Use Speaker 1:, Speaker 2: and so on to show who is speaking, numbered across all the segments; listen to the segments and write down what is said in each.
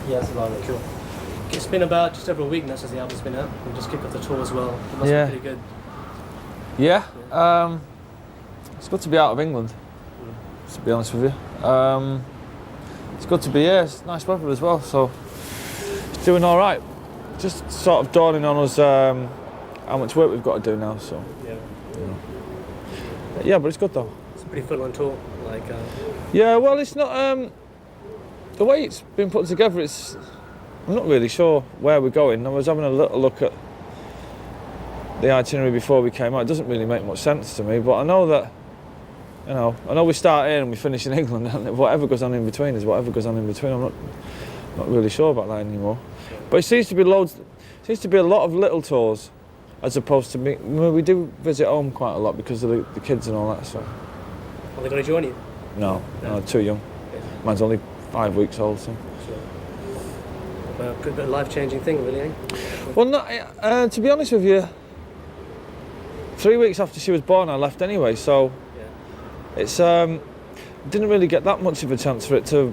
Speaker 1: Yeah, that's about it.
Speaker 2: Cool. It's been about just over a week now since the album's been out. We just kicked off the tour as well. It must be pretty good.
Speaker 3: Yeah. It's good to be out of England, to be honest with you. It's good to be here. It's nice weather as well, so it's doing all right. Just sort of dawning on us how much work we've got to do now. So yeah, but it's good though.
Speaker 2: It's a pretty full-on tour.
Speaker 3: Yeah, well, it's not the way it's been put together. I'm not really sure where we're going. I was having a little look at the itinerary before we came out. It doesn't really make much sense to me, but I know that, I know we start here and we finish in England, and whatever goes on in between is whatever goes on in between. I'm not really sure about that anymore. But it seems to be a lot of little tours, as opposed to me. I mean, we do visit home quite a lot because of the kids and all that. So.
Speaker 2: Are they going to join you?
Speaker 3: No, too young. Mine's only 5 weeks old. So.
Speaker 2: Well, a bit of life-changing thing, really, eh?
Speaker 3: Well, to be honest with you, 3 weeks after she was born, I left anyway. So it's didn't really get that much of a chance for it to.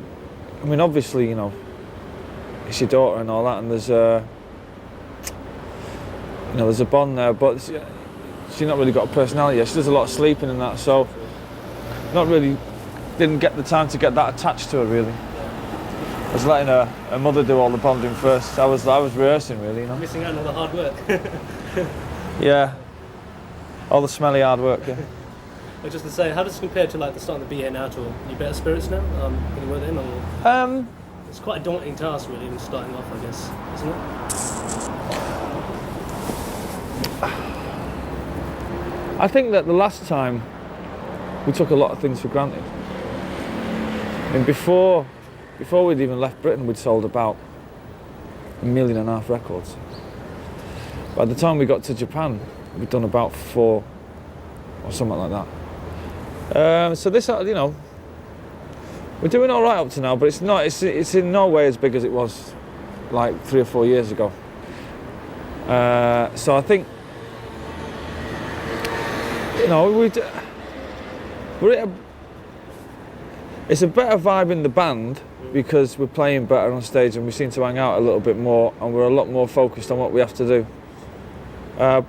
Speaker 3: I mean, obviously, it's your daughter and all that, and there's there's a bond there, but she's not really got a personality yet. She does a lot of sleeping and that, so didn't get the time to get that attached to her really. I was letting her mother do all the bonding first. I was rehearsing really,
Speaker 2: Missing out on all the hard work.
Speaker 3: Yeah, all the smelly hard work. Yeah.
Speaker 2: I was just to say, how does it compare to the start of the Be Here Now tour? Are you better spirits now? When you were then, or? It's quite a daunting task, really, even starting off, I guess, isn't it?
Speaker 3: I think that the last time we took a lot of things for granted. And before we'd even left Britain, we'd sold about 1.5 million records. By the time we got to Japan, we'd done about 4 or something like that. So this, we're doing all right up to now, but it's not. It's in no way as big as it was like 3 or 4 years ago. So I think, it's a better vibe in the band because we're playing better on stage and we seem to hang out a little bit more and we're a lot more focused on what we have to do. But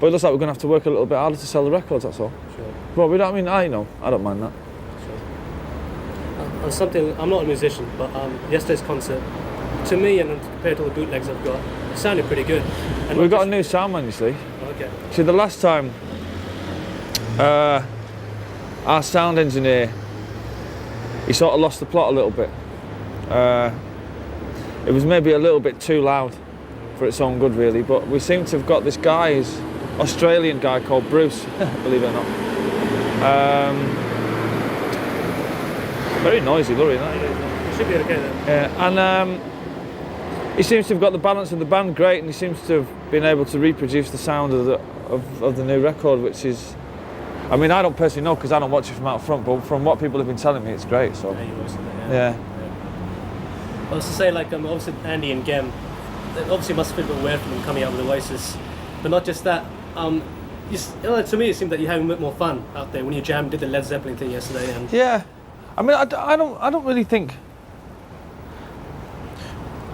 Speaker 3: it looks like we're going to have to work a little bit harder to sell the records, that's all.
Speaker 2: Sure.
Speaker 3: But I don't mind that.
Speaker 2: Sure. Something, I'm not a musician, but yesterday's concert, to me, and compared to all the bootlegs I've got, it sounded pretty good. And
Speaker 3: we've got a new sound man, you see.
Speaker 2: Okay.
Speaker 3: See, the last time, our sound engineer, he sort of lost the plot a little bit. It was maybe a little bit too loud for its own good, really, but we seem to have got this guy, this Australian guy called Bruce, believe it or not. Very noisy, Laurie, isn't it?
Speaker 2: It should be okay then.
Speaker 3: Yeah, and he seems to have got the balance of the band great, and he seems to have been able to reproduce the sound of the new record, which is, I mean, I don't personally know because I don't watch it from out front, but from what people have been telling me, it's great. So yeah.
Speaker 2: I was to say, obviously Andy and Gem, it obviously must feel a bit weird for them coming out with Oasis, but not just that. To me, it seemed that you're having a bit more fun out there when you did the Led Zeppelin thing yesterday. And
Speaker 3: yeah, I mean, I don't really think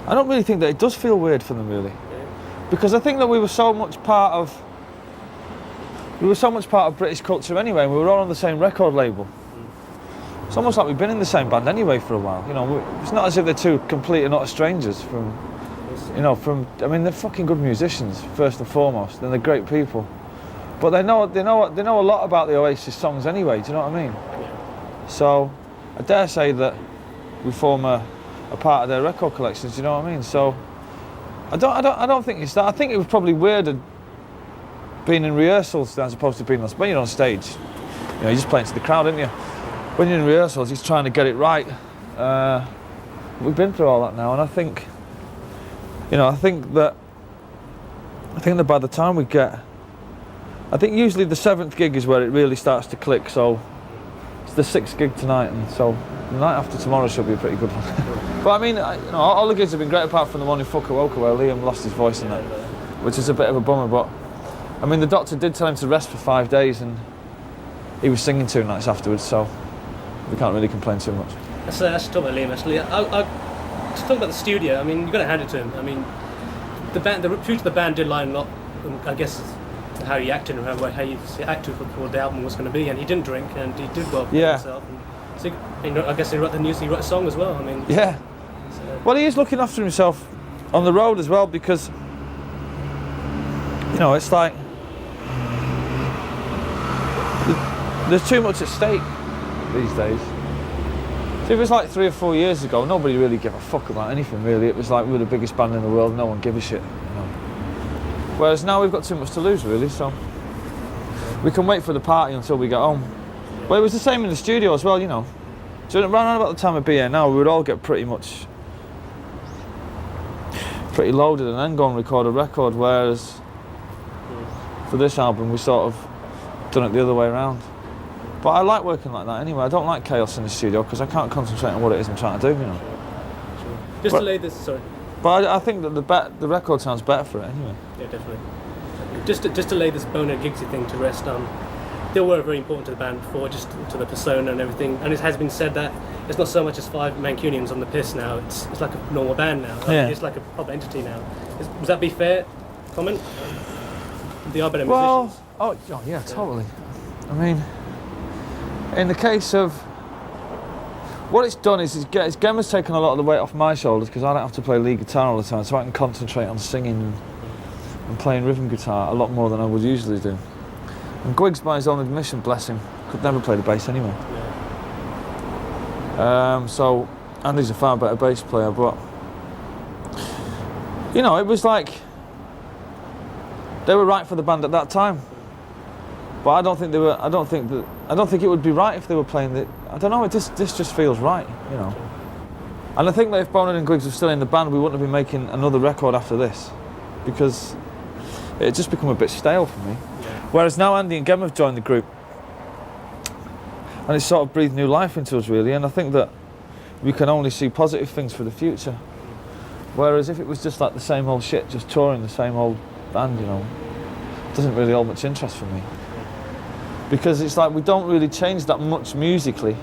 Speaker 3: that it does feel weird for them, really, because I think that we were so much part of British culture anyway, and we were all on the same record label. It's almost like we've been in the same band anyway for a while. It's not as if they're two complete and utter strangers from. I mean, they're fucking good musicians first and foremost, and they're great people. But they know a lot about the Oasis songs anyway. Do you know what I mean? So, I dare say that we form a part of their record collections. Do you know what I mean? So, I don't think it's that. I think it was probably weirder being in rehearsals as opposed to being when you're on stage. You're just playing to the crowd, aren't you? When you're in rehearsals, you're trying to get it right. We've been through all that now, and I think that by the time we get, I think usually the 7th gig is where it really starts to click. So it's the 6th gig tonight, and so the night after tomorrow should be a pretty good one. But I mean, all the gigs have been great apart from the one in Fukuoka where Liam lost his voice and that, which is a bit of a bummer. But I mean, the doctor did tell him to rest for 5 days, and he was singing 2 nights afterwards, so we can't really complain too much.
Speaker 2: That's talk about Liam actually. to talk about the studio, I mean, you've got to hand it to him. I mean, the future of the band did line a lot, I guess, how he acted and how he acted for what the album was going to be, and he didn't drink, and he did well for himself. And so, I guess he wrote the news, he wrote a song as well. I mean,
Speaker 3: yeah.
Speaker 2: So.
Speaker 3: Well, he is looking after himself on the road as well, because it's like there's too much at stake these days. So if it was like 3 or 4 years ago, nobody really gave a fuck about anything really. It was like we're the biggest band in the world, no one give a shit. Whereas now we've got too much to lose really, so we can wait for the party until we get home. Well, it was the same in the studio as well, So around about the time of being here now, we would all get pretty loaded and then go and record a record, whereas for this album we sort of done it the other way around. But I like working like that anyway. I don't like chaos in the studio because I can't concentrate on what it is I'm trying to do,
Speaker 2: Just to lay this, sorry.
Speaker 3: But I think that the record sounds better for it anyway.
Speaker 2: Yeah, definitely. Just to lay this Boner Giggsy thing to rest, they were very important to the band before, just to the persona and everything. And it has been said that it's not so much as 5 Mancunians on the piss now. It's like a normal band now.
Speaker 3: It's
Speaker 2: like a proper entity now. Would that be fair comment? They are better
Speaker 3: musicians.
Speaker 2: Oh
Speaker 3: yeah, totally. I mean, in the case of what it's done is Gemma's taken a lot of the weight off my shoulders because I don't have to play lead guitar all the time, so I can concentrate on singing and playing rhythm guitar a lot more than I would usually do. And Gwiggs, by his own admission, bless him, could never play the bass anyway. Yeah. So Andy's a far better bass player, but it was like they were right for the band at that time. But I don't think they were. I don't think it would be right if they were playing the. I don't know. This just feels right, And I think that if Boner and Gwiggs were still in the band, we wouldn't have been making another record after this, because it just become a bit stale for me. Yeah. Whereas now Andy and Gem have joined the group, and it's sort of breathed new life into us really. And I think that we can only see positive things for the future. Whereas if it was just like the same old shit, just touring the same old band, it doesn't really hold much interest for me. Because it's like we don't really change that much musically.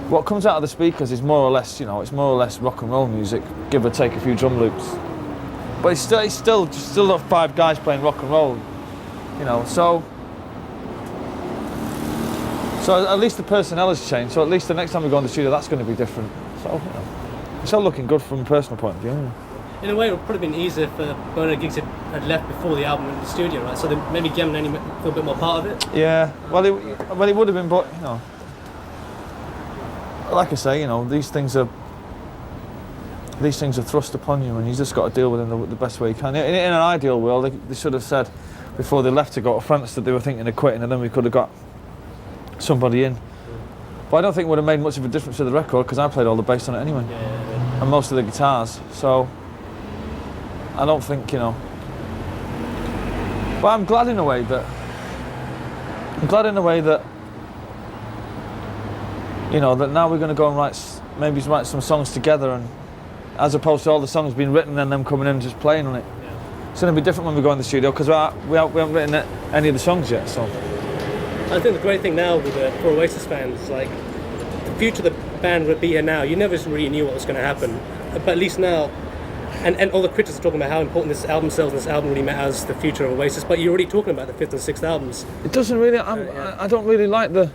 Speaker 3: What comes out of the speakers is more or less, it's more or less rock and roll music, give or take a few drum loops. But it's still not 5 guys playing rock and roll, So at least the personnel has changed. So at least the next time we go in the studio, that's going to be different. So it's all looking good from a personal point of view.
Speaker 2: In a way, it would probably been easier if Boner Giggs had left before the album in the studio, right? So then maybe Gem and Andy feel a bit more part of it.
Speaker 3: Yeah, well, it would have been, but like I say, these things are thrust upon you, and you just got to deal with them the best way you can. In an ideal world, they should have said before they left to go to France that they were thinking of quitting, and then we could have got somebody in. But I don't think it would have made much of a difference to the record because I played all the bass on it anyway, and most of the guitars. So I don't think, But I'm glad in a way that that now we're going to go and write some songs together, and as opposed to all the songs being written and them coming in and just playing on it. Yeah. It's going to be different when we go in the studio because we haven't written any of the songs yet. So
Speaker 2: I think the great thing now for Oasis fans, like the future of the band would be here now. You never really knew what was going to happen, but at least now. And all the critics are talking about how important this album sells, and this album really matters the future of Oasis. But you're already talking about the 5th and 6th albums.
Speaker 3: It doesn't really. I don't really like the.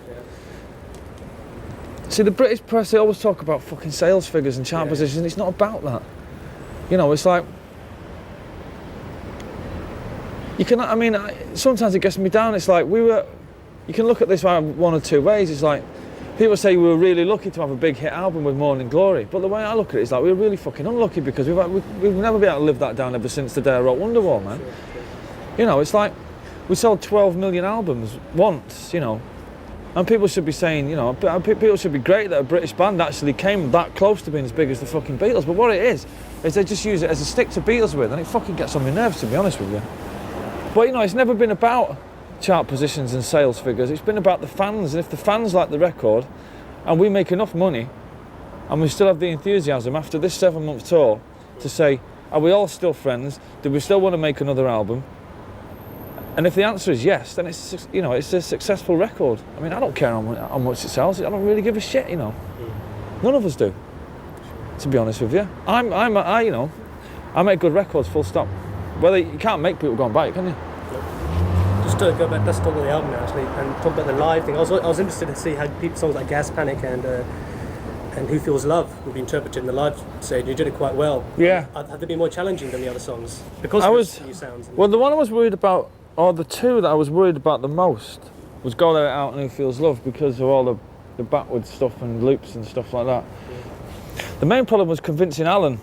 Speaker 3: See, the British press, they always talk about fucking sales figures and chart positions. It's not about that. It's like you can. I mean, sometimes it gets me down. It's like you can look at this one or two ways. It's like. People say we were really lucky to have a big hit album with Morning Glory, but the way I look at it is like we were really fucking unlucky because we've never been able to live that down ever since the day I wrote Wonderwall, man. It's like we sold 12 million albums once, and people should be saying, people should be great that a British band actually came that close to being as big as the fucking Beatles, but what it is they just use it as a stick to Beatles with, and it fucking gets on my nerves, to be honest with you. But it's never been about chart positions and sales figures. It's been about the fans, and if the fans like the record and we make enough money and we still have the enthusiasm after this 7-month tour to say, are we all still friends? Do we still want to make another album? And if the answer is yes, then it's it's a successful record. I mean, I don't care how much it sells. I don't really give a shit, None of us do. to be honest with you. I make good records, full stop. Whether you can't make people go and buy it, can you?
Speaker 2: Just to go back, let's talk about the album now, actually, and talk about the live thing. I was interested to see how songs like Gas Panic and Who Feels Love would be interpreted in the live stage. You did it quite well.
Speaker 3: Yeah.
Speaker 2: Have they been more challenging than the other songs? Because of the new sounds.
Speaker 3: Well, the one I was worried about, or the two that I was worried about the most, was Go Let It Out and Who Feels Love, because of all the backwards stuff and loops and stuff like that. Yeah. The main problem was convincing Alan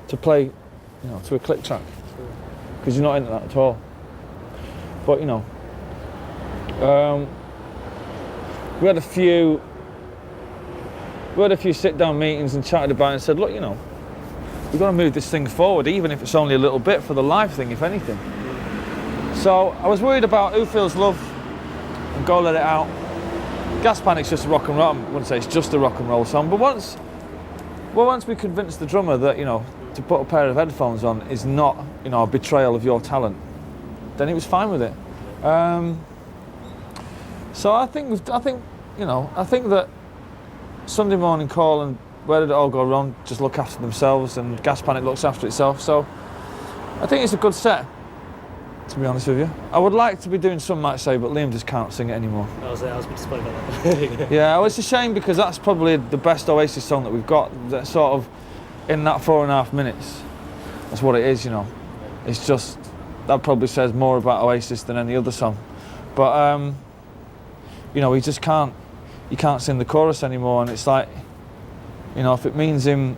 Speaker 3: to play, to a click track, because you're not into that at all. But we had a few sit-down meetings and chatted about it and said, look, we've got to move this thing forward, even if it's only a little bit, for the live thing, if anything. So I was worried about Who Feels Love and Go Let It Out. Gas Panic's just a rock and roll. I wouldn't say it's just a rock and roll song, but once we convinced the drummer that, to put a pair of headphones on is not, a betrayal of your talent, then he was fine with it. So I think that Sunday Morning Call and Where Did It All Go Wrong just look after themselves, and Gas Panic looks after itself. So I think it's a good set, to be honest with you. I would like to be doing Some Might Say, but Liam just can't sing it anymore.
Speaker 2: I was a bit disappointed about that.
Speaker 3: Yeah, well, it's a shame, because that's probably the best Oasis song that we've got. That sort of in that 4.5 minutes. That's what it is, It's just, that probably says more about Oasis than any other song. But he just can't. You can't sing the chorus anymore, and it's like, if it means him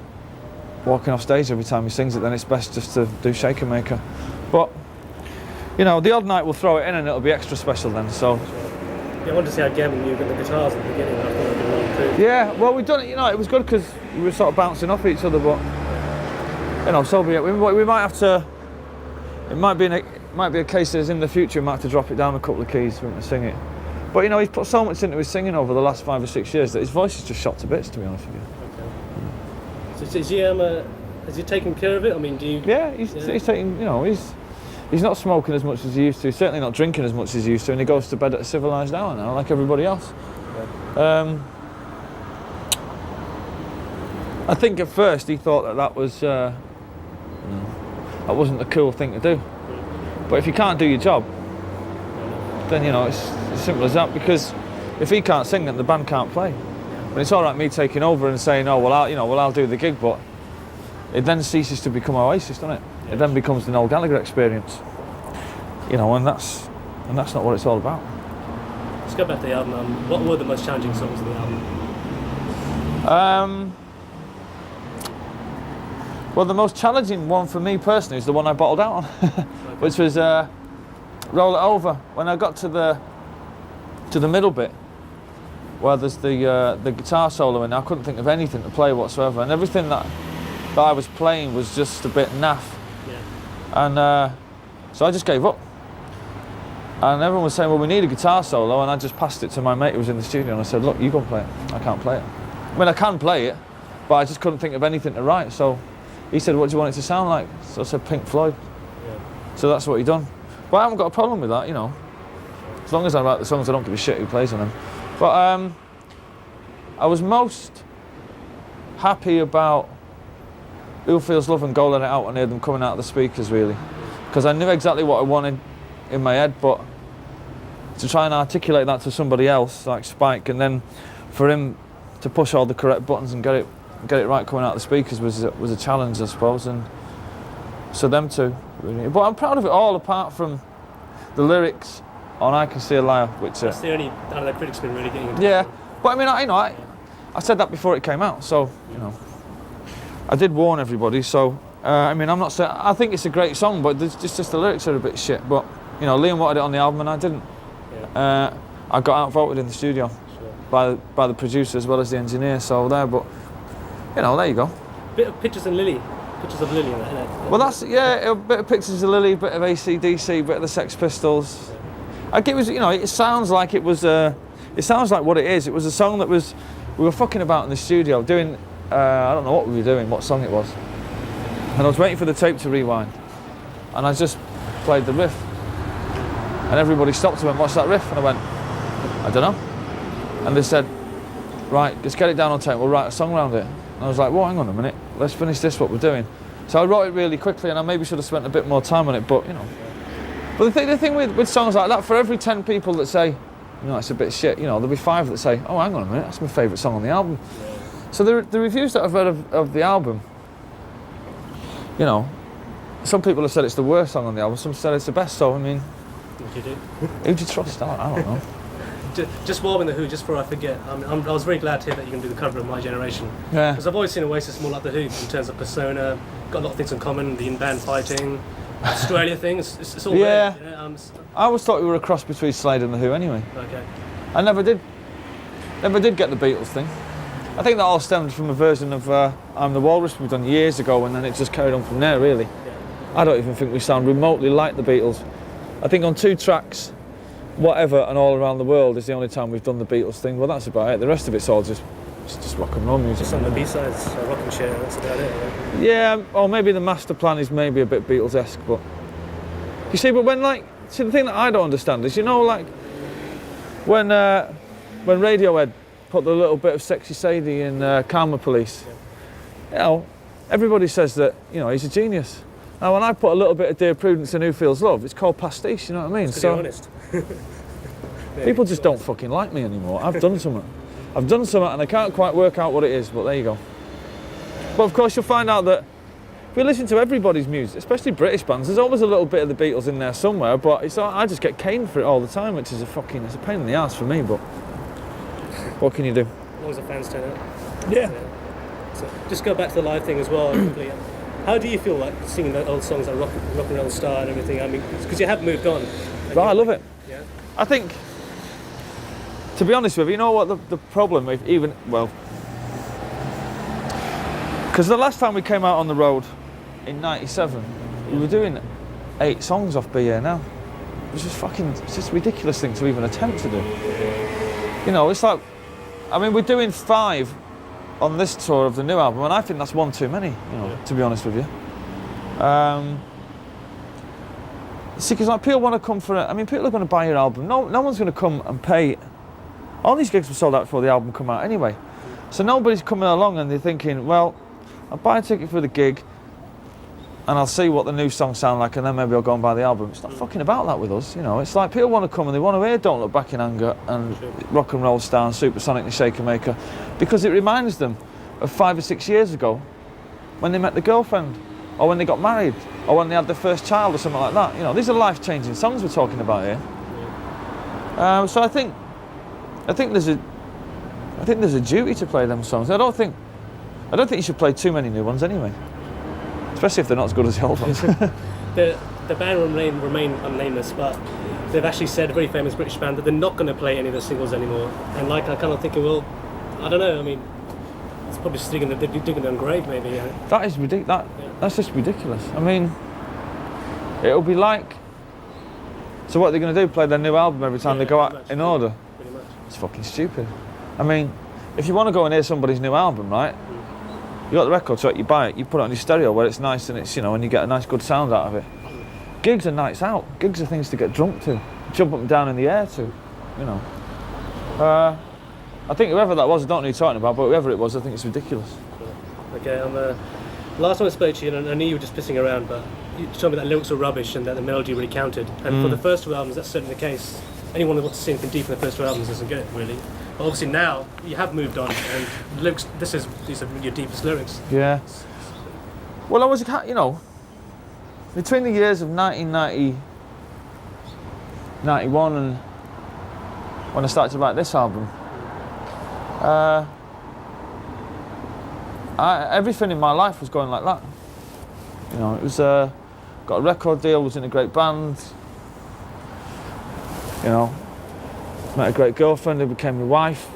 Speaker 3: walking off stage every time he sings it, then it's best just to do Shaker Maker. But the odd night we'll throw it in, and it'll be extra special then. So
Speaker 2: yeah, I wanted to see how Gavin knew the guitars at the beginning. I thought it would be really cool.
Speaker 3: Yeah, well, we've done it. It was good because we were sort of bouncing off each other, but so be it. We might have to. It might be a case that in the future we might have to drop it down a couple of keys for him to sing it. But he's put so much into his singing over the last 5 or 6 years that his voice is just shot to bits, to be honest with you.
Speaker 2: Okay. So has he taken care of it? I mean, do you?
Speaker 3: Yeah, he's taking. He's not smoking as much as he used to. Certainly not drinking as much as he used to, and he goes to bed at a civilised hour now, like everybody else. Okay. I think at first he thought that was that wasn't a cool thing to do. But if you can't do your job, then it's as simple as that. Because if he can't sing, then the band can't play. And it's all right me taking over and saying, "Oh, I'll do the gig," but it then ceases to become Oasis, doesn't it? It then becomes the Noel Gallagher experience, and that's not what it's all about.
Speaker 2: Let's go back to the album. What were the most challenging songs of the album?
Speaker 3: Well, the most challenging one for me personally is the one I bottled out on, which was Roll It Over. When I got to the middle bit, where there's the guitar solo in, I couldn't think of anything to play whatsoever, and everything that I was playing was just a bit naff. And so I just gave up. And everyone was saying, well, we need a guitar solo, and I just passed it to my mate who was in the studio, and I said, look, you go and play it. I can't play it. I mean, I can play it, but I just couldn't think of anything to write. So he said, what do you want it to sound like? So I said, Pink Floyd. Yeah. So that's what he done. But I haven't got a problem with that, As long as I write the songs, I don't give a shit who plays on them. But I was most happy about Who Feels Love and Go Let It Out when I heard them coming out of the speakers, really. Because I knew exactly what I wanted in my head, but to try and articulate that to somebody else, like Spike, and then for him to push all the correct buttons and get it right coming out of the speakers was a challenge, I suppose. And so them two, really. But I'm proud of it all, apart from the lyrics on I Can See a Liar, which
Speaker 2: that's the only the critics been really getting into.
Speaker 3: Yeah, but I mean, I said that before it came out, so I did warn everybody. So I mean, I'm not saying I think it's a great song, but just the lyrics are a bit shit. But Liam wanted it on the album and I didn't. Yeah. I got outvoted in the studio by the producer as well as the engineer. So there, but there you go.
Speaker 2: Bit of Pictures of Lily in that, innit?
Speaker 3: Well, that's a bit of Pictures of Lily, bit of AC/DC, bit of the Sex Pistols. It was, it sounds like it was. It sounds like what it is. It was a song that we were fucking about in the studio doing. I don't know what we were doing, what song it was, and I was waiting for the tape to rewind, and I just played the riff, and everybody stopped and went, "What's that riff?" And I went, "I don't know." And they said, "Right, let's get it down on tape. We'll write a song around it." And I was like, "Well, hang on a minute. let's finish this, what we're doing. So I wrote it really quickly, and I maybe should have spent a bit more time on it, but, you know. But the thing with songs like that, for every 10 people that say, you know, it's a bit shit, you know, there'll be 5 that say, oh, hang on a minute, that's my favourite song on the album. Yeah. So the reviews that I've read of the album, you know, some people have said it's the worst song on the album, some said it's the best, so, I mean...
Speaker 2: What do you do?
Speaker 3: Who do you trust? I don't know.
Speaker 2: Just while in the Who, just before I forget, I was very glad to hear that you're going to do the cover of My Generation.
Speaker 3: Yeah.
Speaker 2: Because I've always seen Oasis more like the Who in terms of persona, got a lot of things in common, the in-band fighting, Australia thing, it's all
Speaker 3: yeah.
Speaker 2: there. You know?
Speaker 3: I always thought we were a cross between Slade and the Who anyway.
Speaker 2: Okay.
Speaker 3: I never did get the Beatles thing. I think that all stemmed from a version of I'm the Walrus we've done years ago, and then it just carried on from there, really. Yeah. I don't even think we sound remotely like the Beatles. I think on 2 tracks, Whatever and All Around the World is the only time we've done the Beatles thing. Well, that's about it. The rest of it's all just rock and roll music.
Speaker 2: Just on the B-sides, rock and share, that's about it, right?
Speaker 3: Yeah, or maybe the Master Plan is maybe a bit Beatles-esque, but... You see, but when, like... See, the thing that I don't understand is, you know, like... When Radiohead put the little bit of Sexy Sadie in Karma Police, you know, everybody says that, you know, he's a genius. Now, when I put a little bit of Dear Prudence in Who Feels Love, it's called pastiche, you know what I mean?
Speaker 2: So you're honest.
Speaker 3: People just don't fucking like me anymore. I've done something. And I can't quite work out what it is, but there you go. But of course you'll find out that if we listen to everybody's music, especially British bands, there's always a little bit of the Beatles in there somewhere, but I just get caned for it all the time, which is it's a pain in the ass for me, but what can you do?
Speaker 2: As long as the fans turn out.
Speaker 3: Yeah.
Speaker 2: So just go back to the live thing as well. Quickly. How do you feel like singing the old songs like Rock and Roll Star and everything? I mean, because you have moved on.
Speaker 3: Right, I love it.
Speaker 2: Yeah.
Speaker 3: I think, to be honest with you, you know what the problem with because the last time we came out on the road in '97, we were doing 8 songs off Be Here Now. It's just a ridiculous thing to even attempt to do. You know, it's like, I mean, we're doing 5 on this tour of the new album, and I think that's 1 too many, you know, to be honest with you. See, because like people want to come for people are going to buy your album. No one's going to come and pay. All these gigs were sold out before the album come out anyway. So nobody's coming along and they're thinking, well, I'll buy a ticket for the gig and I'll see what the new songs sound like, and then maybe I'll go and buy the album. It's not fucking about that with us, you know. It's like people want to come and they want to hear Don't Look Back in Anger and Rock and Roll Star and Supersonic and Shaker Maker, because it reminds them of 5 or 6 years ago when they met the girlfriend, or when they got married, or when they had their first child or something like that. You know, these are life-changing songs we're talking about here. So I think there's a duty to play them songs. I don't think you should play too many new ones anyway. Especially if they're not as good as the old ones.
Speaker 2: The band remain unnameless, but they've actually said, a very famous British band, that they're not going to play any of the singles anymore. And like, I kind of thinking, well, I don't know, I mean, it's probably just digging their own grave, maybe. Yeah.
Speaker 3: That is ridiculous. That's just ridiculous. I mean, it'll be like... So what are they going to do, play their new album every time they go out in order?
Speaker 2: Pretty much.
Speaker 3: It's fucking stupid. I mean, if you want to go and hear somebody's new album, right? You got the record, so you buy it, you put it on your stereo where it's nice and it's, you know, and you get a nice good sound out of it. Gigs are nights out. Gigs are things to get drunk to, jump up and down in the air to, you know. I think whoever that was, I don't know who you're talking about, but whoever it was, I think it's ridiculous.
Speaker 2: Okay, last time I spoke to you, and I knew you were just pissing around, but you told me that lyrics were rubbish and that the melody really counted. And for the first 2 albums, that's certainly the case. Anyone who wants to see anything deep in the first 2 albums doesn't get it, really. But obviously now, you have moved on, and lyrics, these are your deepest lyrics.
Speaker 3: Yeah. Well, I was, you know, between the years of 1990, 91 and when I started to write this album, everything in my life was going like that. You know, it was, got a record deal, was in a great band, you know, met a great girlfriend who became my wife,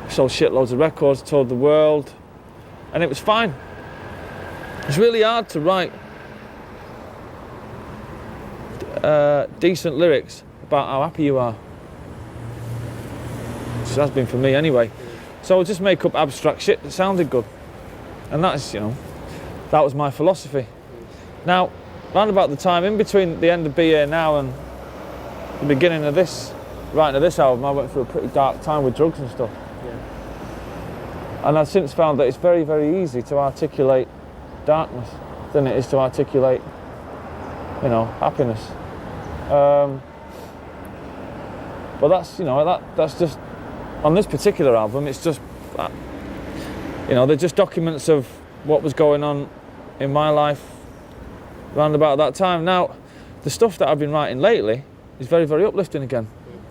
Speaker 3: sold shitloads of records, toured the world, and it was fine. It's really hard to write decent lyrics about how happy you are. Which has been for me anyway. So I'll just make up abstract shit that sounded good. And that's, you know, that was my philosophy. Now, round about the time in between the end of Be Here Now and the beginning of this, writing of this album, I went through a pretty dark time with drugs and stuff. And I've since found that it's very, very easy to articulate darkness than it is to articulate, you know, happiness. But that's, you know, that's just, on this particular album, it's just, you know, they're just documents of what was going on in my life around about that time. Now, the stuff that I've been writing lately is very, very uplifting again,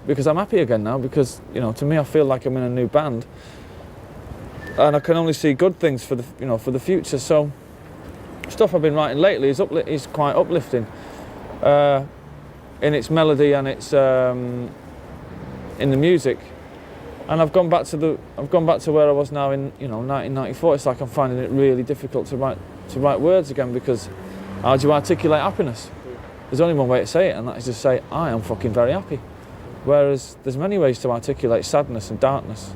Speaker 3: because I'm happy again now, because, you know, to me, I feel like I'm in a new band, and I can only see good things for the, you know, for the future. So, stuff I've been writing lately is quite uplifting, in its melody and its in the music. And I've gone back to where I was now in, you know, 1994. It's like I'm finding it really difficult to write words again, because how do you articulate happiness? There's only one way to say it, and that is to say, I am fucking very happy. Whereas there's many ways to articulate sadness and darkness.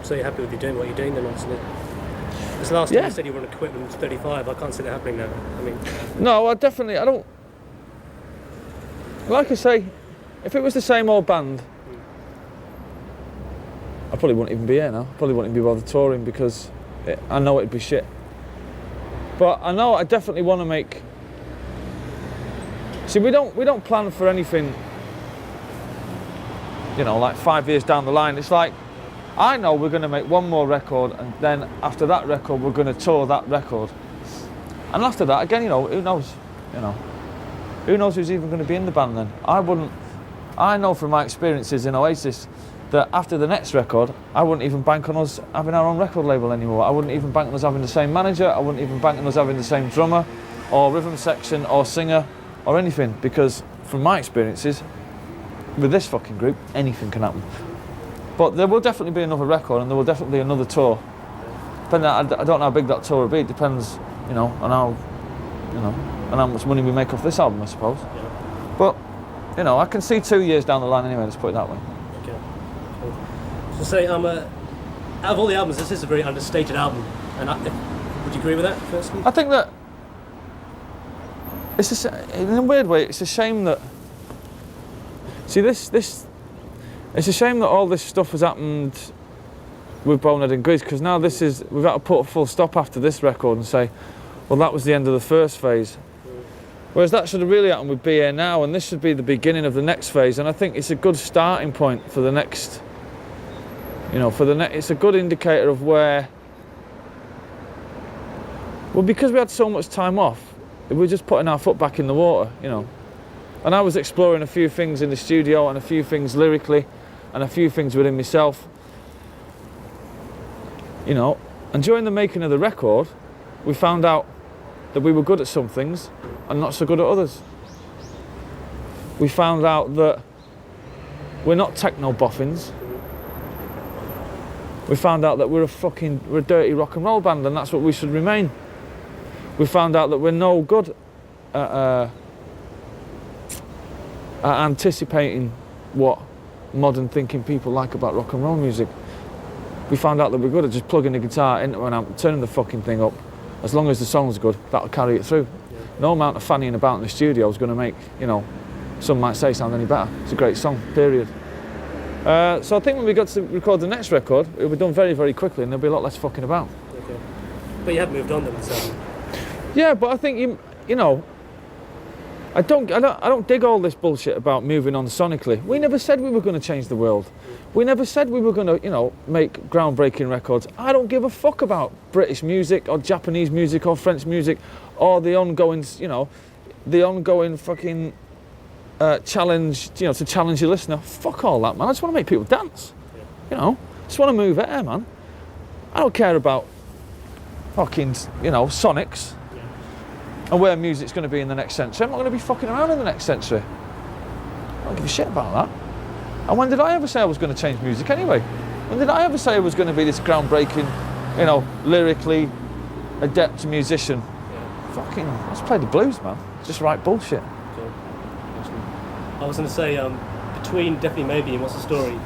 Speaker 2: So you're happy with what you're doing then, obviously? Because last time you said you were going to quit when you was 35. I can't see that happening now. I mean...
Speaker 3: No, I don't... Like I say, if it was the same old band, I probably wouldn't even be here now. Probably wouldn't even be bothered touring, because I know it'd be shit. But I know I definitely want to make... See, we don't plan for anything, you know, like 5 years down the line. It's like, I know we're going to make one more record, and then after that record, we're going to tour that record. And after that, again, you know, who knows? You know, who knows who's even going to be in the band then? I know from my experiences in Oasis that after the next record, I wouldn't even bank on us having our own record label anymore. I wouldn't even bank on us having the same manager. I wouldn't even bank on us having the same drummer or rhythm section or singer or anything, because from my experiences with this fucking group, anything can happen. But there will definitely be another record, and there will definitely be another tour. Depending, I don't know how big that tour will be. It depends, you know, on how much money we make off this album, I suppose. Yeah. But, you know, I can see 2 years down the line anyway. Let's put it that way.
Speaker 2: Okay. Cool. So say, out of all the albums, this is a very understated album. And would you agree with that, firstly?
Speaker 3: I think that it's in a weird way, it's a shame that. See, this. It's a shame that all this stuff has happened with Bonehead and Grease, because now we've got to put a full stop after this record and say, well, that was the end of the first phase. Whereas that should have really happened with Be Here Now, and this should be the beginning of the next phase. And I think it's a good starting point for the next, you know, it's a good indicator of where, well, because we had so much time off, we're just putting our foot back in the water, you know. And I was exploring a few things in the studio, and a few things lyrically, and a few things within myself, you know. And during the making of the record, we found out that we were good at some things and not so good at others. We found out that we're not techno boffins. We found out that we're a dirty rock and roll band, and that's what we should remain. We found out that we're no good at anticipating what modern thinking people like about rock and roll music. We found out that we're good at just plugging the guitar into an amp, turning the fucking thing up. As long as the song's good, that'll carry it through. Yeah. No amount of fannying about in the studio is going to make, you know, some might say sound any better. It's a great song, period. So I think when we got to record the next record, it'll be done very, very quickly, and there'll be a lot less fucking about.
Speaker 2: Okay. But you have moved on then, so.
Speaker 3: Yeah, but I think you know, I don't dig all this bullshit about moving on sonically. We never said we were going to change the world. We never said we were going to, you know, make groundbreaking records. I don't give a fuck about British music or Japanese music or French music or the ongoing, you know, fucking challenge, you know, to challenge your listener. Fuck all that, man. I just want to make people dance. You know, just want to move air, man. I don't care about fucking, you know, Sonics. And where music's going to be in the next century. I'm not going to be fucking around in the next century. I don't give a shit about that. And when did I ever say I was going to change music anyway? When did I ever say I was going to be this groundbreaking, you know, lyrically adept musician? Yeah. Fucking, let's play the blues, man. Just write bullshit.
Speaker 2: Cool. I was going to say, between Definitely Maybe and What's the Story,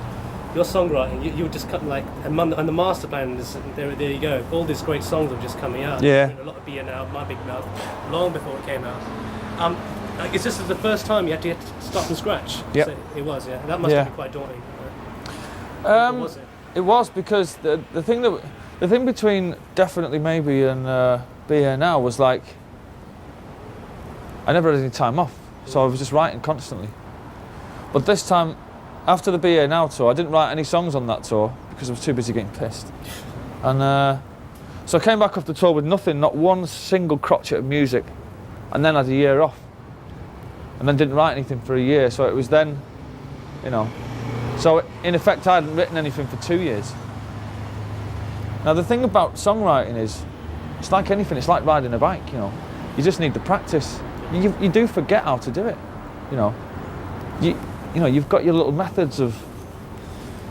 Speaker 2: your songwriting, you were just cutting like, and the master plan is, there you go. All these great songs are just coming out.
Speaker 3: Yeah.
Speaker 2: A lot of Be Here Now, My Big Mouth, long before it came out. Is this the first time you had to start from scratch?
Speaker 3: Yeah.
Speaker 2: So it was, yeah. That must have been quite daunting.
Speaker 3: Or
Speaker 2: was it?
Speaker 3: it was because the thing between Definitely Maybe and Be Here Now was like I never had any time off, so I was just writing constantly. But this time, after the Be Here Now tour, I didn't write any songs on that tour because I was too busy getting pissed. And so I came back off the tour with nothing, not one single crotchet of music, and then had a year off. And then didn't write anything for a year, so it was then, you know. So in effect, I hadn't written anything for 2 years. Now the thing about songwriting is, it's like anything, it's like riding a bike, you know. You just need the practice. You do forget how to do it, you know. You know, you've got your little methods of,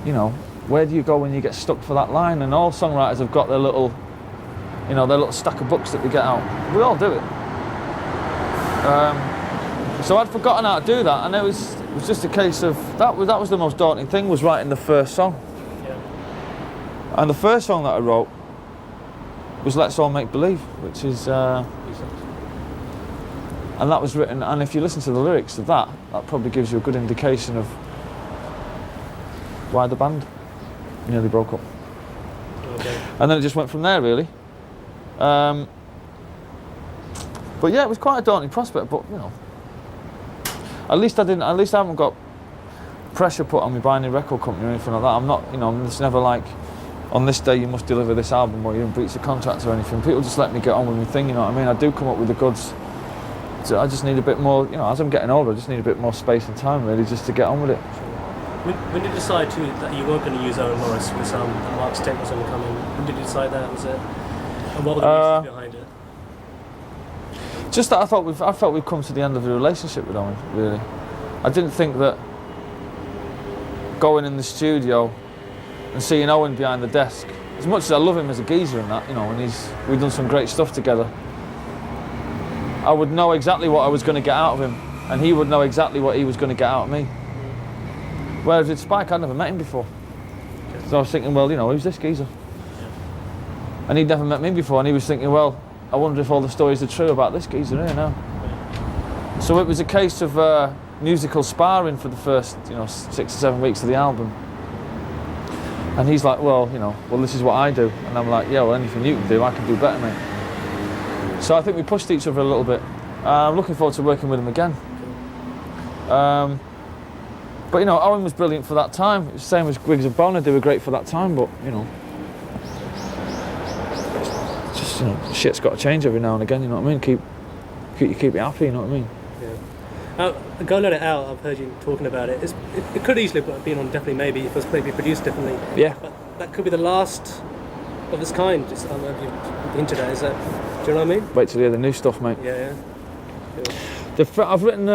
Speaker 3: you know, where do you go when you get stuck for that line? And all songwriters have got their little, you know, their little stack of books that they get out. We all do it. So I'd forgotten how to do that, and it was just a case of that was the most daunting thing, was writing the first song. Yeah. And the first song that I wrote was Let's All Make Believe, which is and that was written, and if you listen to the lyrics of that probably gives you a good indication of why the band nearly broke up. Okay. And then it just went from there, really. But yeah, it was quite a daunting prospect, but you know, at least I haven't got pressure put on me by any record company or anything like that. I'm not, you know, it's never like, on this day you must deliver this album or you're in breach of contract or anything. People just let me get on with my thing, you know what I mean? I do come up with the goods. So I just need a bit more, you know, as I'm getting older, I just need a bit more space and time, really, just to get on with it.
Speaker 2: When did you decide that you weren't going to use Owen Morris with that Mark's Tent was going to come in? When did you decide that? Was it? And what were the reasons behind it?
Speaker 3: Just that I felt we'd come to the end of the relationship with Owen, really. I didn't think that going in the studio and seeing Owen behind the desk, as much as I love him as a geezer and that, you know, and we've done some great stuff together, I would know exactly what I was going to get out of him, and he would know exactly what he was going to get out of me. Whereas with Spike, I'd never met him before. So I was thinking, well, you know, who's this geezer? And he'd never met me before, and he was thinking, well, I wonder if all the stories are true about this geezer here now. So it was a case of musical sparring for the first, you know, 6 or 7 weeks of the album. And he's like, well, you know, well, this is what I do. And I'm like, yeah, well, anything you can do, I can do better, mate. So I think we pushed each other a little bit. I'm looking forward to working with him again. But you know, Owen was brilliant for that time. It was the same as Griggs and Boner, they were great for that time, but you know, just, you know, shit's got to change every now and again, you know what I mean? Keep it happy, you know what I mean?
Speaker 2: Yeah. Go Let It Out, I've heard you talking about it. It could easily have been on Definitely Maybe if it was maybe produced differently.
Speaker 3: Yeah.
Speaker 2: But that could be the last of its kind. Just, I don't know if you've hinted at, is that, do you know what I mean?
Speaker 3: Wait till you hear the new stuff, mate.
Speaker 2: Yeah. Cool.
Speaker 3: I've written,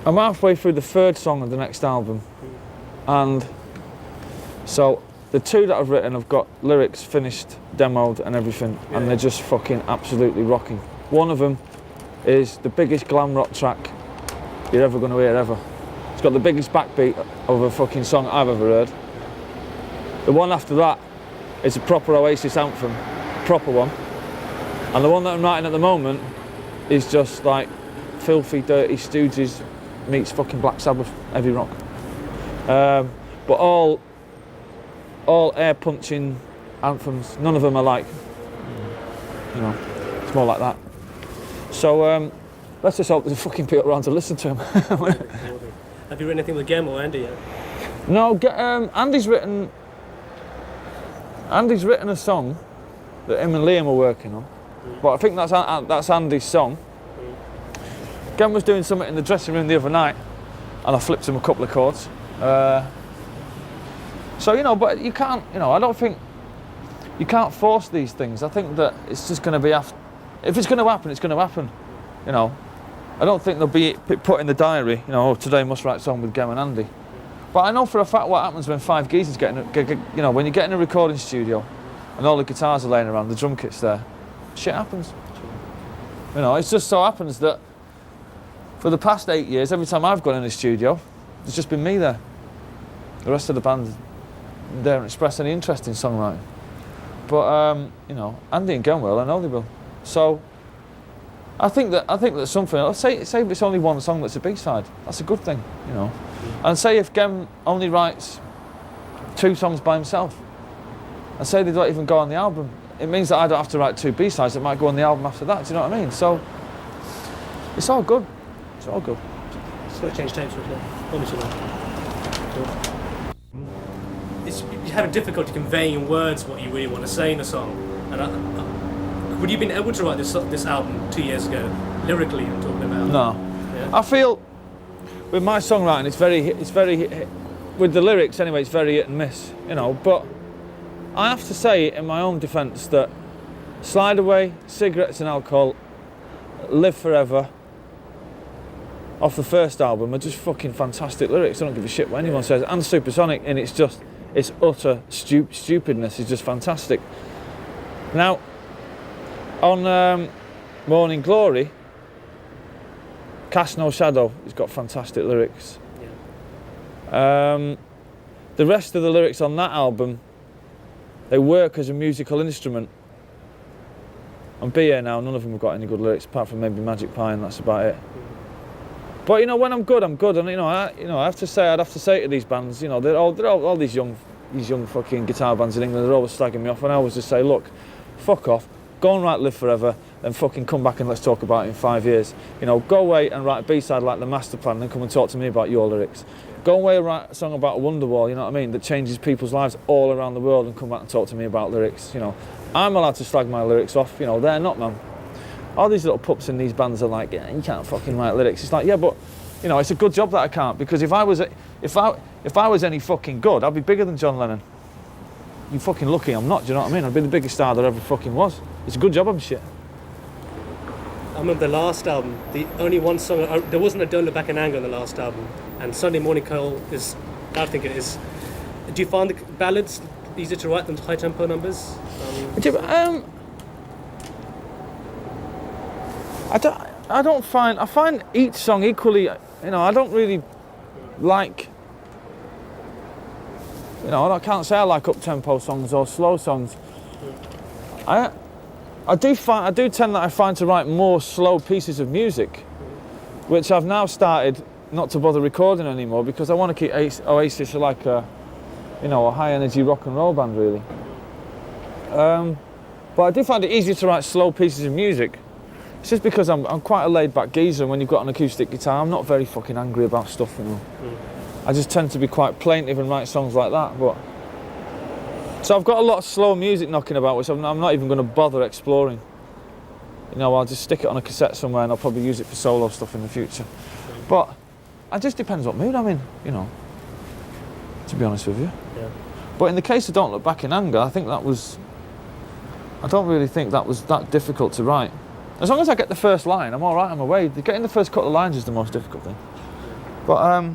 Speaker 3: I'm halfway through the third song of the next album. And so the two that I've written, I've got lyrics finished, demoed and everything, and they're just fucking absolutely rocking. One of them is the biggest glam rock track you're ever going to hear ever. It's got the biggest backbeat of a fucking song I've ever heard. The one after that is a proper Oasis anthem, proper one. And the one that I'm writing at the moment is just like filthy, dirty Stooges meets fucking Black Sabbath heavy rock. But all air-punching anthems. None of them are like, you know, it's more like that. So let's just hope there's fucking people around to listen to him.
Speaker 2: Have you written anything with Gem or Andy yet?
Speaker 3: No, Andy's written a song that him and Liam are working on, but I think that's Andy's song. Gem was doing something in the dressing room the other night, and I flipped him a couple of chords. So you know, but you can't, you know, I don't think you can't force these things. I think that it's just going to be if it's going to happen, it's going to happen. You know, I don't think they'll be put in the diary. You know, oh, today must write a song with Gem and Andy. But I know for a fact what happens when five geezers you know, when you get in a recording studio and all the guitars are laying around, the drum kit's there, shit happens. You know, it just so happens that for the past 8 years, every time I've gone in the studio, there's just been me there. The rest of the band, they don't express any interest in songwriting. But you know, Andy and Gem will, I know they will. So I think that something. Let's say if it's only one song that's a B-side, that's a good thing, you know. And say if Gem only writes 2 songs by himself. And say they don't even go on the album. It means that I don't have to write 2 B-sides that might go on the album after that. Do you know what I mean? So it's all good. It's all good.
Speaker 2: Just got to change tapes with it. Promise you that. You're having difficulty conveying in words what you really want to say in a song. And would you have been able to write this album 2 years ago, lyrically, I'm talking about?
Speaker 3: No.
Speaker 2: Yeah?
Speaker 3: I feel with my songwriting, it's very, with the lyrics anyway, it's very hit and miss, you know. But I have to say, in my own defence, that Slide Away, Cigarettes and Alcohol, Live Forever, off the first album, are just fucking fantastic lyrics. I don't give a shit what anyone says. And Supersonic, and it's utter stupidness is just fantastic. Now, on Morning Glory, Cast No Shadow, he's got fantastic lyrics. Yeah. The rest of the lyrics on that album, they work as a musical instrument. On Be Here Now, none of them have got any good lyrics, apart from maybe Magic Pie, and that's about it. But you know, when I'm good, I'm good, and I'd have to say to these bands, you know, they're all these young fucking guitar bands in England, they're always slagging me off, and I always just say, look, fuck off, go and write Live Forever, then fucking come back and let's talk about it in 5 years. You know, go away and write a B-side like The Master Plan, and then come and talk to me about your lyrics. Go away and write a song about a Wonderwall, you know what I mean, that changes people's lives all around the world, and come back and talk to me about lyrics, you know. I'm allowed to slag my lyrics off, you know, they're not, man. All these little pups in these bands are like, yeah, you can't fucking write lyrics. It's like, yeah, but, you know, it's a good job that I can't, because if I was any fucking good, I'd be bigger than John Lennon. You fucking lucky I'm not, do you know what I mean? I'd be the biggest star there ever fucking was. It's a good job I'm shit.
Speaker 2: I remember the last album, the only one song, there wasn't a Don't Look Back in Anger on the last album, and Sunday Morning Call is, I think it is. Do you find the ballads easier to write than high tempo numbers?
Speaker 3: I find each song equally, you know, I don't really like, you know, I can't say I like up-tempo songs or slow songs. I do tend that I find to write more slow pieces of music, which I've now started not to bother recording anymore, because I want to keep Oasis like a, you know, a high-energy rock and roll band, really. But I do find it easier to write slow pieces of music. It's just because I'm quite a laid-back geezer, and when you've got an acoustic guitar, I'm not very fucking angry about stuff, you know. I just tend to be quite plaintive and write songs like that. But so I've got a lot of slow music knocking about, which I'm not even going to bother exploring. You know, I'll just stick it on a cassette somewhere, and I'll probably use it for solo stuff in the future. But it just depends what mood I'm in, you know, to be honest with you.
Speaker 2: Yeah.
Speaker 3: But in the case of Don't Look Back in Anger, I don't really think that was that difficult to write. As long as I get the first line, I'm all right, I'm away. Getting the first couple of lines is the most difficult thing. But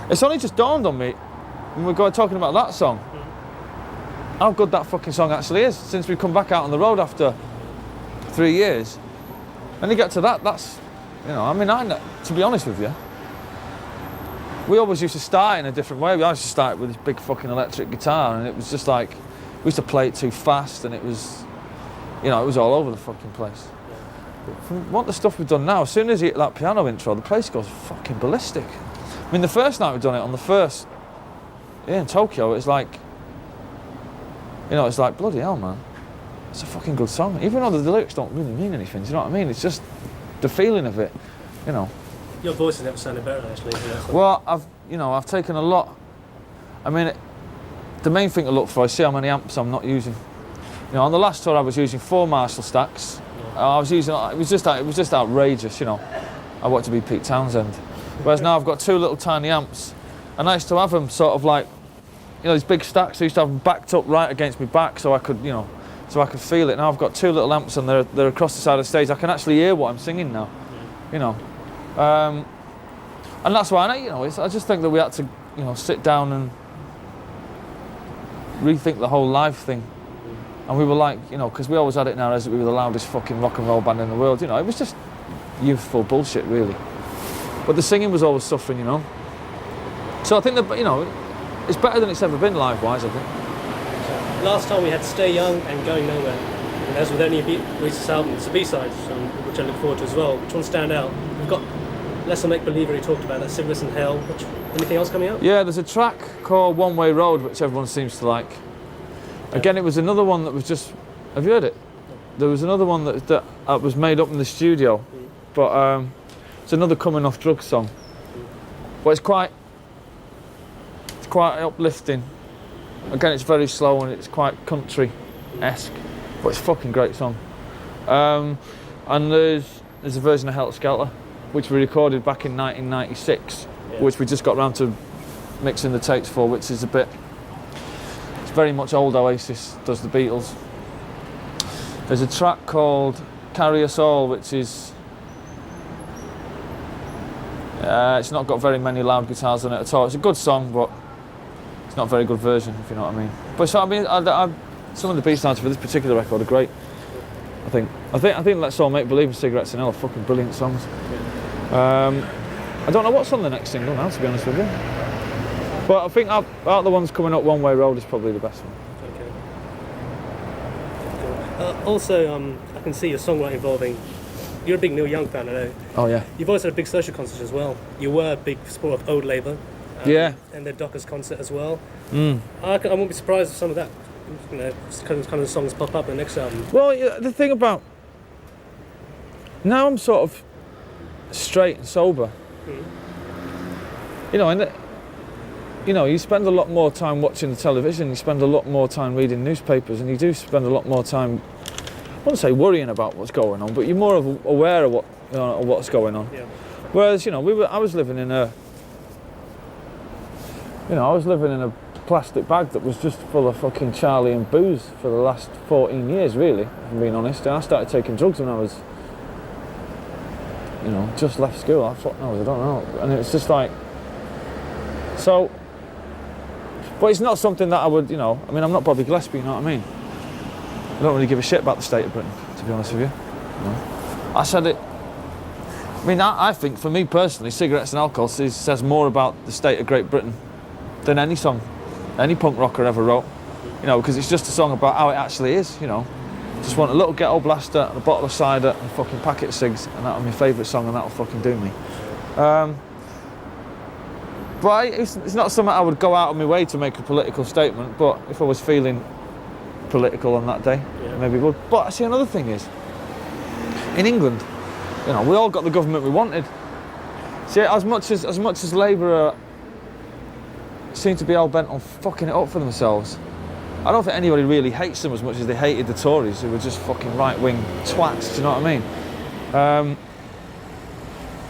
Speaker 3: it's only just dawned on me when we're talking about that song, how good that fucking song actually is, since we've come back out on the road after 3 years. And you get to that's, you know, I mean, to be honest with you, we always used to start in a different way. I used to start with this big fucking electric guitar, and it was just like, we used to play it too fast, and it was, you know, it was all over the fucking place. From what the stuff we've done now, as soon as you hit that piano intro, the place goes fucking ballistic. I mean, the first night we've done it on the first, in Tokyo, it's like, you know, it's like, bloody hell, man. It's a fucking good song. Even though the lyrics don't really mean anything, do you know what I mean? It's just the feeling of it, you know.
Speaker 2: Your voice has never sounded better, actually.
Speaker 3: Well, I've taken a lot. I mean, the main thing to look for is see how many amps I'm not using. You know, on the last tour I was using 4 Marshall stacks. I was using, it was just outrageous, you know. I wanted to be Pete Townsend. Whereas now I've got 2 little tiny amps, and I used to have them sort of like, you know, these big stacks. I used to have them backed up right against my back so I could, you know, so I could feel it. Now I've got 2 little amps, and they're across the side of the stage. I can actually hear what I'm singing now, you know. And that's why, you know, I just think that we had to, you know, sit down and rethink the whole live thing. And we were like, you know, because we always had it in our heads that we were the loudest fucking rock and roll band in the world, you know. It was just youthful bullshit, really. But the singing was always suffering, you know. So I think that, you know, it's better than it's ever been live-wise, I think.
Speaker 2: Last time we had Stay Young and Going Nowhere. And as with any Oasis album, it's a B-side, which I look forward to as well. Which ones stand out? We've got Lesser Make Believer, he talked about that. Cigarettes in Hell. Anything else coming out?
Speaker 3: Yeah, there's a track called One Way Road, which everyone seems to like. Again, it was another one that was just... Have you heard it? There was another one that was made up in the studio, but it's another coming off drugs song. But it's quite uplifting. Again, it's very slow and it's quite country-esque, but it's a fucking great song. And there's a version of Helter Skelter, which we recorded back in 1996, which we just got round to mixing the tapes for, which is it's very much old Oasis, does the Beatles. There's a track called Carry Us All, which is... it's not got very many loud guitars on it at all. It's a good song, but it's not a very good version, if you know what I mean. But so, I mean, some of the B-sides for this particular record are great. I think Let's All Make Believe and Cigarettes in Hell are fucking brilliant songs. I don't know what's on the next single now, to be honest with you. But I think out of the ones coming up, One Way Road is probably the best one.
Speaker 2: Also, I can see your songwriting evolving. You're a big Neil Young fan, I know.
Speaker 3: Oh yeah.
Speaker 2: You've always had a big social concert as well. You were a big supporter of Old Labour. And the Dockers concert as well. I won't be surprised if some of that, you know, kind of songs pop up in the next album.
Speaker 3: Well, yeah, the thing about... Now I'm sort of straight and sober. You know, you spend a lot more time watching the television, you spend a lot more time reading newspapers, and you do spend a lot more time, I wouldn't say worrying about what's going on, but you're more aware of what's going on.
Speaker 2: Yeah.
Speaker 3: Whereas, I was living in a plastic bag that was just full of fucking Charlie and booze for the last 14 years, really, if I'm being honest. I started taking drugs when I was, just left school. I thought, I don't know. And it's just like, so, but it's not something that I would, I mean, I'm not Bobby Gillespie, you know what I mean? I don't really give a shit about the state of Britain, to be honest with you. I said it, I mean, I think, for me personally, Cigarettes and Alcohol says more about the state of Great Britain than any song any punk rocker ever wrote, because it's just a song about how it actually is, Just want a little ghetto blaster and a bottle of cider and a fucking packet of cigs, and that'll be my favourite song, and that'll fucking do me. But it's not something I would go out of my way to make a political statement, but if I was feeling political on that day, maybe would. But see, another thing is, in England, we all got the government we wanted. See, as much as Labour seem to be all bent on fucking it up for themselves, I don't think anybody really hates them as much as they hated the Tories, who were just fucking right-wing twats, do you know what I mean?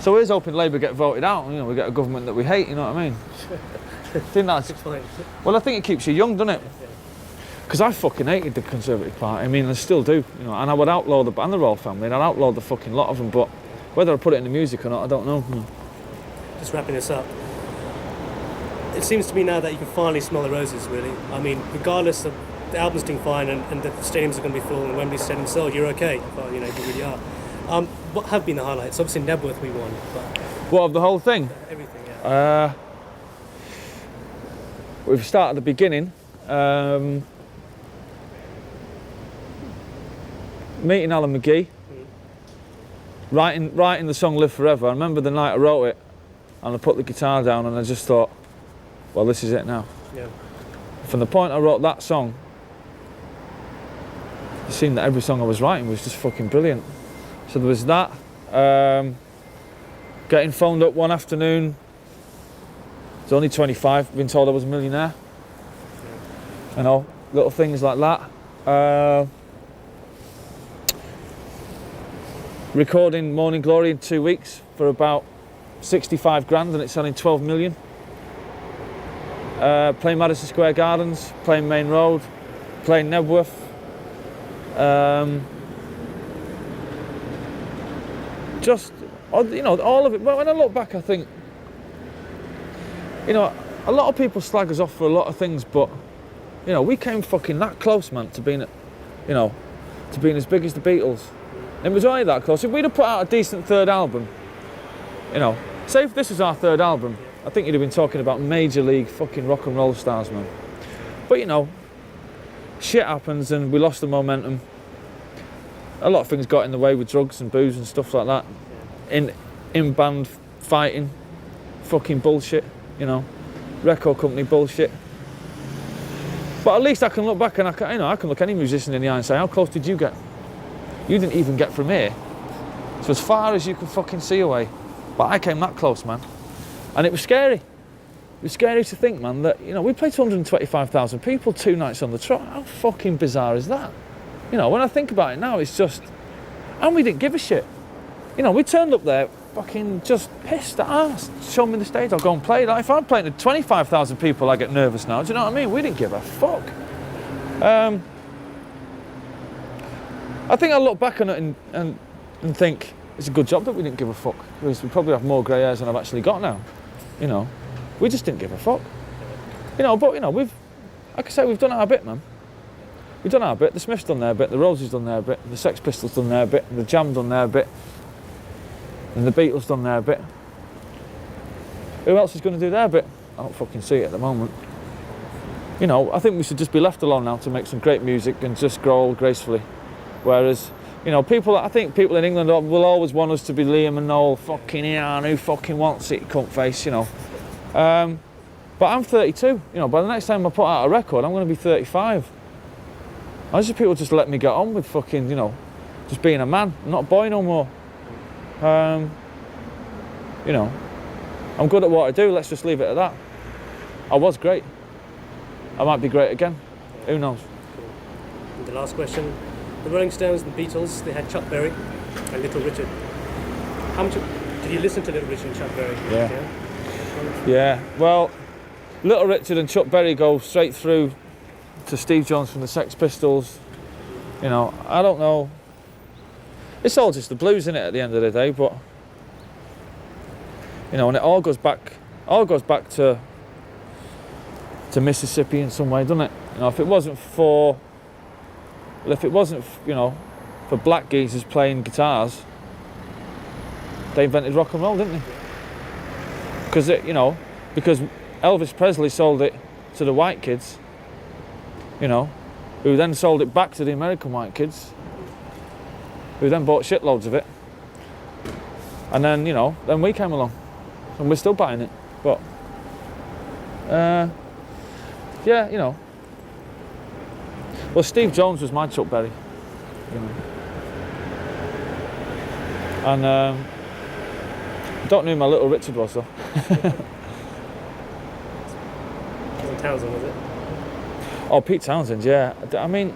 Speaker 3: So here's hoping Labour get voted out, we get a government that we hate, you know what I mean? I think that's... Well, I think it keeps you young, doesn't it? Because I fucking hated the Conservative Party, I mean, I still do, and I would outlaw the Royal family, and I'd outlaw the fucking lot of them, but whether I put it in the music or not, I don't know.
Speaker 2: Just wrapping this up. It seems to me now that you can finally smell the roses, really. I mean, regardless of the album's doing fine and the stadiums are going to be full and Wembley Stadium sold, you're okay. Well, you really are. What have been the highlights? Obviously, Nebworth we won. But
Speaker 3: what, of the whole thing?
Speaker 2: Everything, yeah.
Speaker 3: We've started at the beginning. Meeting Alan McGee. Writing the song Live Forever. I remember the night I wrote it and I put the guitar down and I just thought, well, this is it now.
Speaker 2: Yeah.
Speaker 3: From the point I wrote that song, it seemed that every song I was writing was just fucking brilliant. So there was that. Getting phoned up one afternoon. I was only 25, been told I was a millionaire. Yeah. Little things like that. Recording Morning Glory in 2 weeks for about 65 grand and it's selling 12 million. Playing Madison Square Gardens, playing Main Road, playing Nebworth. Just, all of it. When I look back, I think, a lot of people slag us off for a lot of things, but, we came fucking that close, man, to being, to being as big as the Beatles. It was only that close. If we'd have put out a decent third album, say if this was our third album, I think you'd have been talking about major league fucking rock and roll stars, man. But shit happens and we lost the momentum. A lot of things got in the way with drugs and booze and stuff like that. In band fighting, fucking bullshit, you know, record company bullshit. But at least I can look back and I can look any musician in the eye and say, how close did you get? You didn't even get from here. So as far as you could fucking see away. But I came that close, man. And it was scary. It was scary to think, man, that, you know, we played to 125,000 people 2 nights on the trot. How fucking bizarre is that? You know, when I think about it now, it's just, and we didn't give a shit. You know, we turned up there fucking just pissed at arse. Show me the stage, I'll go and play. Like, if I'm playing to 25,000 people, I get nervous now. Do you know what I mean? We didn't give a fuck. I think I look back on it and think it's a good job that we didn't give a fuck, because we probably have more grey hairs than I've actually got now. You know, we just didn't give a fuck. You know, but you know, like I say, we've done our bit, man. We've done our bit. The Smiths done their bit. The Roses done their bit. The Sex Pistols done their bit. The Jam done their bit. And the Beatles done their bit. Who else is going to do their bit? I don't fucking see it at the moment. You know, I think we should just be left alone now to make some great music and just grow old gracefully. Whereas, you know, I think people in England will always want us to be Liam and Noel, fucking Ian, who fucking wants it, cunt face, you know. But I'm 32, you know, by the next time I put out a record, I'm going to be 35. I just people just let me get on with fucking, you know, just being a man. I'm not a boy no more. You know, I'm good at what I do, let's just leave it at that. I was great. I might be great again. Who knows?
Speaker 2: And the last question. The Rolling Stones and the Beatles, they had Chuck Berry and Little Richard. How much did you listen to Little Richard and Chuck Berry?
Speaker 3: Yeah, well, Little Richard and Chuck Berry go straight through to Steve Jones from the Sex Pistols. You know, I don't know. It's all just the blues, isn't it, at the end of the day, but you know, and it all goes back to Mississippi in some way, doesn't it? You know, if it wasn't for you know, for black geezers playing guitars, they invented rock and roll, didn't they? Because because Elvis Presley sold it to the white kids, you know, who then sold it back to the American white kids, who then bought shitloads of it, and then, you know, then we came along, and we're still buying it. But yeah, you know. Well, Steve Jones was my Chuck Berry, you know. And I don't know who my Little Richard was, though.
Speaker 2: Townsend, was it?
Speaker 3: Oh, Pete Townsend, yeah. I mean,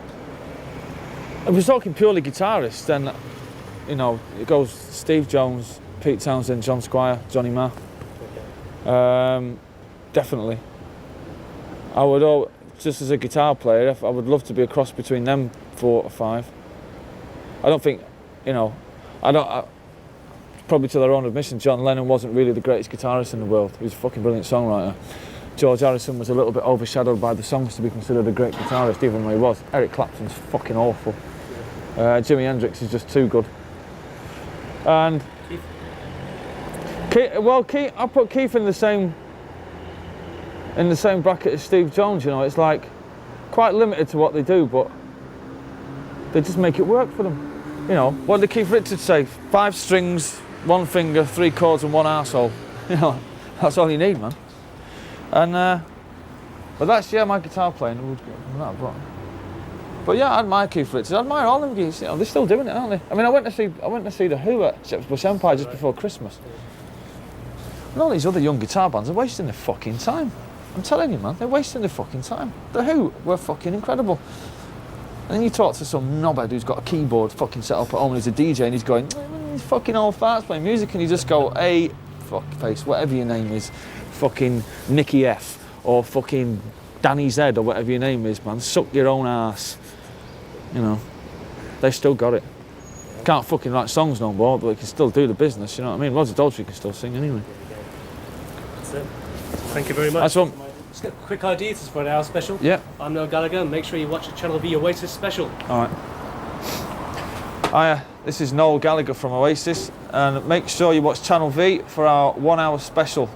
Speaker 3: if we're talking purely guitarists, then, you know, it goes Steve Jones, Pete Townsend, John Squire, Johnny Marr. Okay. Definitely. Just as a guitar player, I would love to be a cross between them 4 or 5. I don't think, you know, probably to their own admission, John Lennon wasn't really the greatest guitarist in the world. He was a fucking brilliant songwriter. George Harrison was a little bit overshadowed by the songs to be considered a great guitarist, even though he was. Eric Clapton's fucking awful. Jimi Hendrix is just too good. And Keith, I put Keith in the same bracket as Steve Jones. You know, it's like quite limited to what they do, but they just make it work for them. You know, what did Keith Richards say? 5 strings, 1 finger, 3 chords and 1 arsehole. You know, that's all you need, man. And but that's, yeah, my guitar playing. But yeah, I admire Keith Richards. I admire all them guys. You know, they're still doing it, aren't they? I mean, I went to see the Who at Shepherd's Bush Empire just before Christmas. And all these other young guitar bands are wasting their fucking time. I'm telling you, man, they're wasting their fucking time. The Who were fucking incredible. And then you talk to some knobhead who's got a keyboard fucking set up at home and he's a DJ and he's going, these fucking old farts playing music, and you just go, hey, fuck face, whatever your name is, fucking Nicky F or fucking Danny Z or whatever your name is, man, suck your own ass. You know, they still got it. Can't fucking write songs no more, but they can still do the business, you know what I mean? Roger Daltrey can still sing anyway.
Speaker 2: That's it. Thank you very much.
Speaker 3: That's one.
Speaker 2: Just got quick ideas for an hour special.
Speaker 3: Yeah.
Speaker 2: I'm Noel Gallagher. Make sure you watch the Channel V Oasis special.
Speaker 3: All right. Hiya, this is Noel Gallagher from Oasis, and make sure you watch Channel V for our 1 hour special